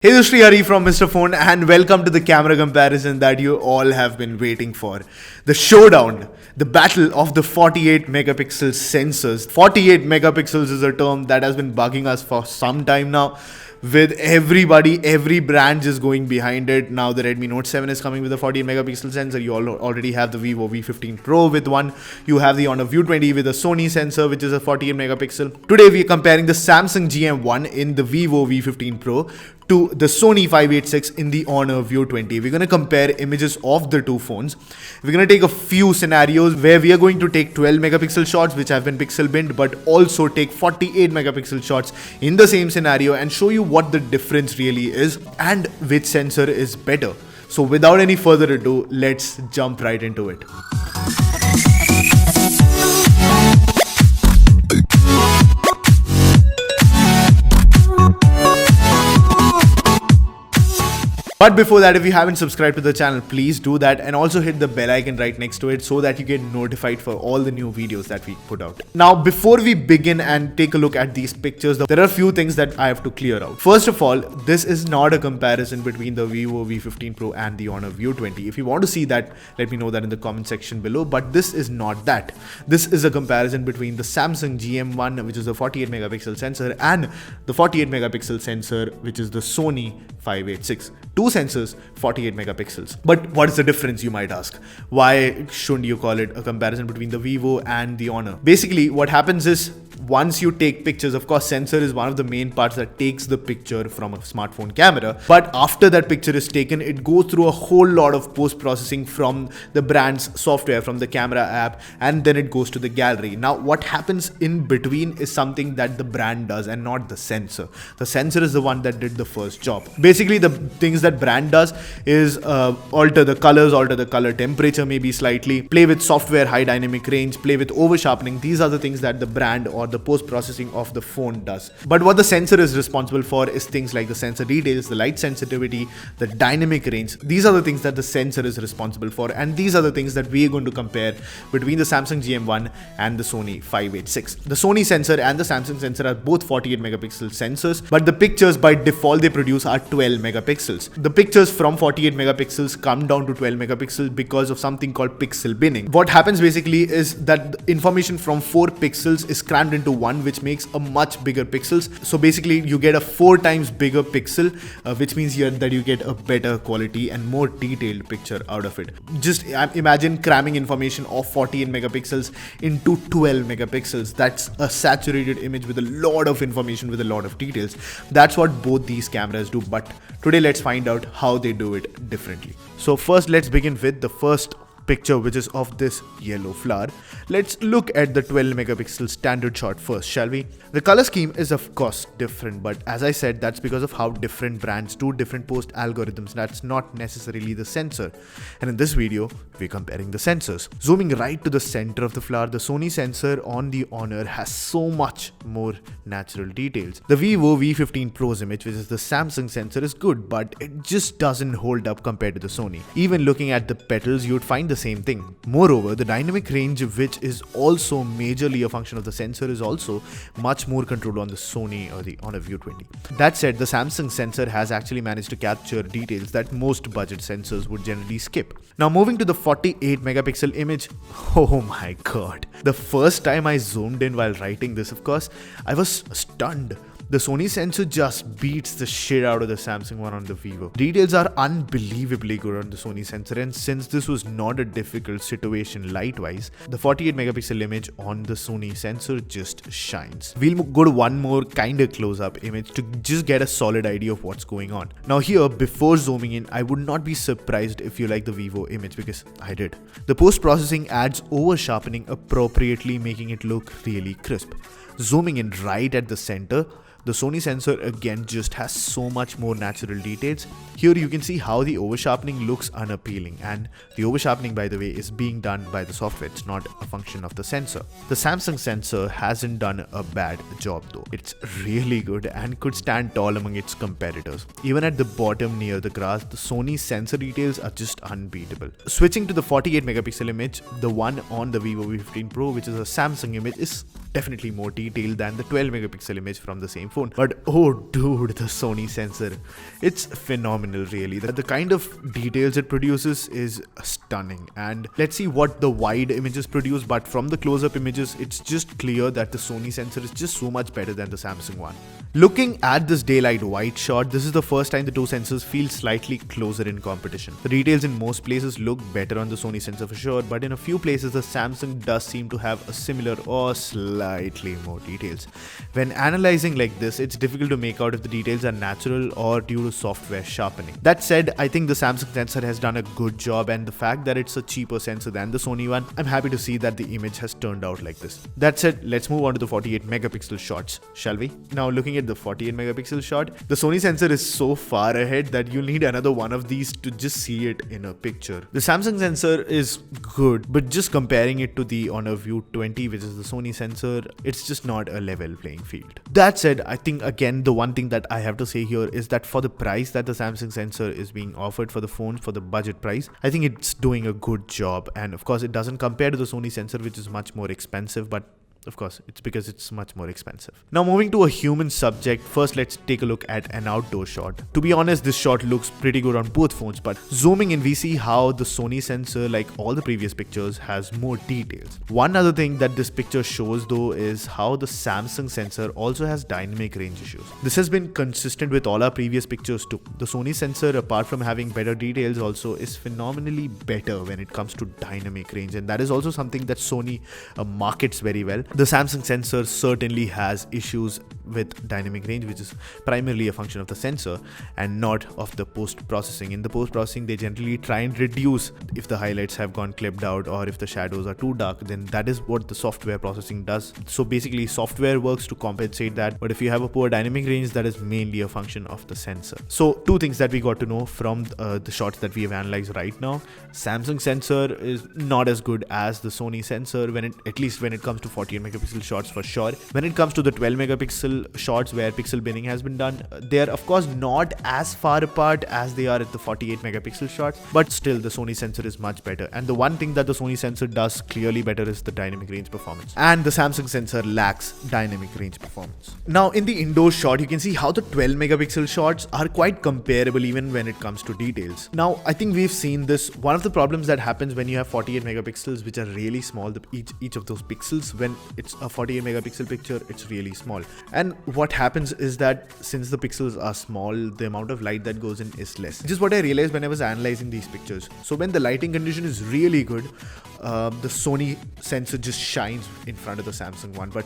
Hey, this is Sreehari from Mr. Phone and welcome to the camera comparison that you all have been waiting for. The showdown, the battle of the 48 megapixel sensors. 48 megapixels is a term that has been bugging us for some time now. With everybody, every brand is going behind it. Now the Redmi Note 7 is coming with a 48 megapixel sensor. You already have the Vivo V15 Pro with one. You have the Honor View20 with a Sony sensor, which is a 48 megapixel. Today we are comparing the Samsung GM1 in the Vivo V15 Pro to the Sony 586 in the Honor View20. We're going to compare images of the two phones. We're going to take a few scenarios where we are going to take 12 megapixel shots which have been pixel binned, but also take 48 megapixel shots in the same scenario and show you what the difference really is and which sensor is better. So without any further ado, let's jump right into it. But before that, if you haven't subscribed to the channel, please do that and also hit the bell icon right next to it so that you get notified for all the new videos that we put out. Now, before we begin and take a look at these pictures, there are a few things that I have to clear out. First of all, this is not a comparison between the Vivo V15 Pro and the Honor View20. If you want to see that, let me know that in the comment section below, but this is not that. This is a comparison between the Samsung GM1, which is a 48 megapixel sensor, and the 48 megapixel sensor, which is the Sony 586. Two sensors, 48 megapixels. But what is the difference, you might ask? Why shouldn't you call it a comparison between the Vivo and the Honor? Basically, what happens is, once you take pictures, of course, sensor is one of the main parts that takes the picture from a smartphone camera. But after that picture is taken, it goes through a whole lot of post-processing from the brand's software, from the camera app, and then it goes to the gallery. Now, what happens in between is something that the brand does and not the sensor. The sensor is the one that did the first job. Basically, the things that brand does is alter the colors, alter the color temperature maybe slightly, play with software, high dynamic range, play with over sharpening. These are the things that the brand or the post-processing of the phone does. But what the sensor is responsible for is things like the sensor details, the light sensitivity, the dynamic range. These are the things that the sensor is responsible for, and these are the things that we are going to compare between the Samsung GM1 and the Sony 586. The Sony sensor and the Samsung sensor are both 48 megapixel sensors, but the pictures by default they produce are 12 megapixels. The pictures from 48 megapixels come down to 12 megapixels because of something called pixel binning. What happens basically is that the information from 4 pixels is crammed into one, which makes a much bigger pixels. So basically you get a 4 times bigger pixel, which means that you get a better quality and more detailed picture out of it. Just imagine cramming information of 48 megapixels into 12 megapixels. That's a saturated image with a lot of information, with a lot of details. That's what both these cameras do, but today let's find out how they do it differently. So first, let's begin with the first picture, which is of this yellow flower. Let's look at the 12 megapixel standard shot first, shall we? The color scheme is of course different, but as I said, that's because of how different brands do different post algorithms. That's not necessarily the sensor. And in this video, we're comparing the sensors. Zooming right to the center of the flower, the Sony sensor on the Honor has so much more natural details. The Vivo V15 Pro's image, which is the Samsung sensor, is good, but it just doesn't hold up compared to the Sony. Even looking at the petals, you'd find the same thing. Moreover, the dynamic range, which is also majorly a function of the sensor, is also much more controlled on the Sony or the Honor View20. That said, the Samsung sensor has actually managed to capture details that most budget sensors would generally skip. Now moving to the 48 megapixel image, oh my god. The first time I zoomed in while writing this, of course, I was stunned. The Sony sensor just beats the shit out of the Samsung one on the Vivo. Details are unbelievably good on the Sony sensor, and since this was not a difficult situation light-wise, the 48 megapixel image on the Sony sensor just shines. We'll go to one more kinda close-up image to just get a solid idea of what's going on. Now here, before zooming in, I would not be surprised if you like the Vivo image, because I did. The post-processing adds over-sharpening appropriately, making it look really crisp. Zooming in right at the center, the Sony sensor again just has so much more natural details. Here you can see how the over-sharpening looks unappealing, and the over-sharpening, by the way, is being done by the software. It's not a function of the sensor. The Samsung sensor hasn't done a bad job though. It's really good and could stand tall among its competitors. Even at the bottom near the grass, the Sony sensor details are just unbeatable. Switching to the 48 megapixel image, the one on the Vivo V15 Pro, which is a Samsung image, is definitely more detailed than the 12 megapixel image from the same phone. But oh dude, the Sony sensor, it's phenomenal really. The kind of details it produces is stunning. And let's see what the wide images produce, but from the close-up images, it's just clear that the Sony sensor is just so much better than the Samsung one. Looking at this daylight wide shot, this is the first time the two sensors feel slightly closer in competition. The details in most places look better on the Sony sensor for sure, but in a few places the Samsung does seem to have a similar or slightly more details. When analyzing like this, it's difficult to make out if the details are natural or due to software sharpening. That said, I think the Samsung sensor has done a good job, and the fact that it's a cheaper sensor than the Sony one, I'm happy to see that the image has turned out like this. That said, let's move on to the 48 megapixel shots, shall we? Now looking at the 48 megapixel shot, the Sony sensor is so far ahead that you'll need another one of these to just see it in a picture. The Samsung sensor is good, but just comparing it to the Honor View20, which is the Sony sensor, it's just not a level playing field. That said, I think again the one thing that I have to say here is that for the price that the Samsung sensor is being offered for the phone, for the budget price, I think it's doing a good job. And of course it doesn't compare to the Sony sensor, which is much more expensive, but of course, it's because it's much more expensive. Now moving to a human subject, first let's take a look at an outdoor shot. To be honest, this shot looks pretty good on both phones, but zooming in we see how the Sony sensor, like all the previous pictures, has more details. One other thing that this picture shows though is how the Samsung sensor also has dynamic range issues. This has been consistent with all our previous pictures too. The Sony sensor, apart from having better details, also is phenomenally better when it comes to dynamic range, and that is also something that Sony markets very well. The Samsung sensor certainly has issues with dynamic range, which is primarily a function of the sensor and not of the post-processing. In the post-processing, they generally try and reduce if the highlights have gone clipped out or if the shadows are too dark, then that is what the software processing does. So basically software works to compensate that, but if you have a poor dynamic range, that is mainly a function of the sensor. So two things that we got to know from the shots that we have analyzed right now: Samsung sensor is not as good as the Sony sensor, at least when it comes to 48 megapixel shots for sure. When it comes to the 12 megapixel shots where pixel binning has been done, they are of course not as far apart as they are at the 48 megapixel shots, but still the Sony sensor is much better. And the one thing that the Sony sensor does clearly better is the dynamic range performance, and the Samsung sensor lacks dynamic range performance. Now in the indoor shot, you can see how the 12 megapixel shots are quite comparable even when it comes to details. Now I think we've seen this. One of the problems that happens when you have 48 megapixels, which are really small, each of those pixels, when it's a 48 megapixel picture, it's really small. And what happens is that since the pixels are small, the amount of light that goes in is less. Just what I realized when I was analyzing these pictures. So when the lighting condition is really good, the Sony sensor just shines in front of the Samsung one, but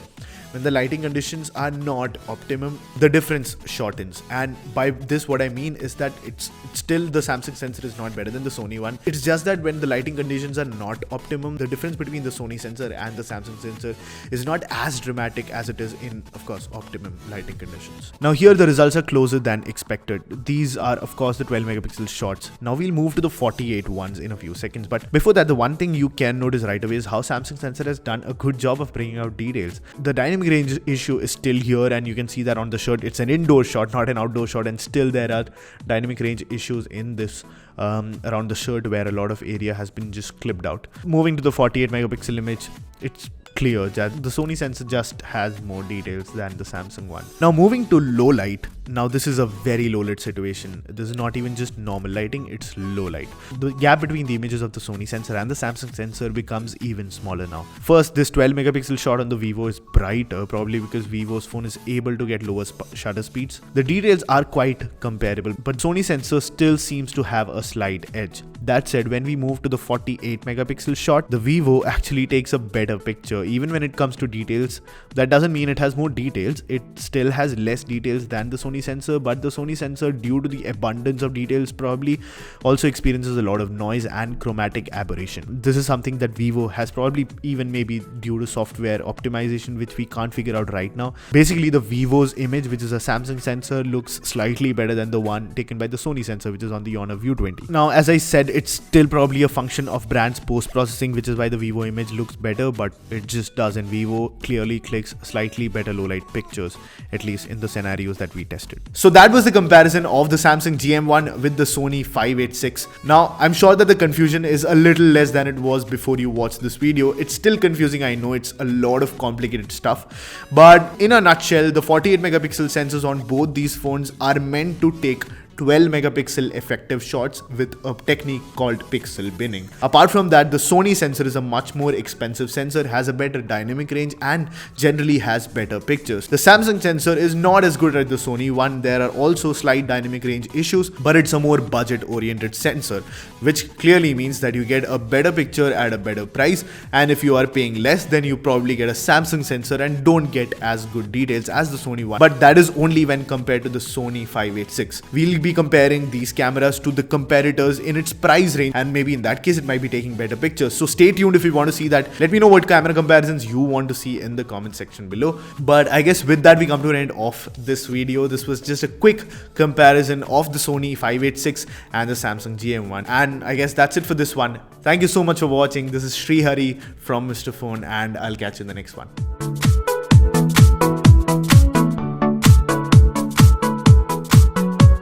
when the lighting conditions are not optimum, the difference shortens. And by this what I mean is that it's still the Samsung sensor is not better than the Sony one. It's just that when the lighting conditions are not optimum, the difference between the Sony sensor and the Samsung sensor is not as dramatic as it is in, of course, optimum lighting conditions. Now here the results are closer than expected. These are of course the 12 megapixel shots. Now we'll move to the 48 ones in a few seconds, but before that, the one thing you can notice right away is how Samsung sensor has done a good job of bringing out details. The dynamic range issue is still here, and you can see that on the shot. It's an indoor shot, not an outdoor shot, and still there are dynamic range issues in this around the shirt where a lot of area has been just clipped out. Moving to the 48 megapixel image, it's clear that the Sony sensor just has more details than the Samsung one. Now moving to low light. Now this is a very low lit situation. This is not even just normal lighting, it's low light. The gap between the images of the Sony sensor and the Samsung sensor becomes even smaller now. First, this 12 megapixel shot on the Vivo is brighter, probably because Vivo's phone is able to get lower shutter speeds. The details are quite comparable, but Sony sensor still seems to have a slight edge. That said, when we move to the 48 megapixel shot, the Vivo actually takes a better picture. Even when it comes to details, that doesn't mean it has more details. It still has less details than the Sony sensor, but the Sony sensor, due to the abundance of details, probably also experiences a lot of noise and chromatic aberration. This is something that Vivo has, probably even maybe due to software optimization, which we can't figure out right now. Basically, the Vivo's image, which is a Samsung sensor, looks slightly better than the one taken by the Sony sensor, which is on the Honor View20. Now, as I said, it's still probably a function of brand's post-processing, which is why the Vivo image looks better, but it just doesn't. Vivo clearly clicks slightly better low light pictures, at least in the scenarios that we tested. So that was the comparison of the Samsung GM1 with the Sony 586. Now, I'm sure that the confusion is a little less than it was before you watched this video. It's still confusing, I know, it's a lot of complicated stuff, but in a nutshell, the 48 megapixel sensors on both these phones are meant to take 12 megapixel effective shots with a technique called pixel binning. Apart from that, the Sony sensor is a much more expensive sensor, has a better dynamic range and generally has better pictures. The Samsung sensor is not as good as the Sony one. There are also slight dynamic range issues, but it's a more budget oriented sensor, which clearly means that you get a better picture at a better price, and if you are paying less, then you probably get a Samsung sensor and don't get as good details as the Sony one. But that is only when compared to the Sony 586. We'll be comparing these cameras to the competitors in its price range, and maybe in that case it might be taking better pictures. So stay tuned if you want to see that. Let me know what camera comparisons you want to see in the comment section below. But I guess with that we come to an end of this video. This was just a quick comparison of the Sony 586 and the Samsung GM1, and I guess that's it for this one. Thank you so much for watching. This is Sreehari from Mr. Phone, and I'll catch you in the next one.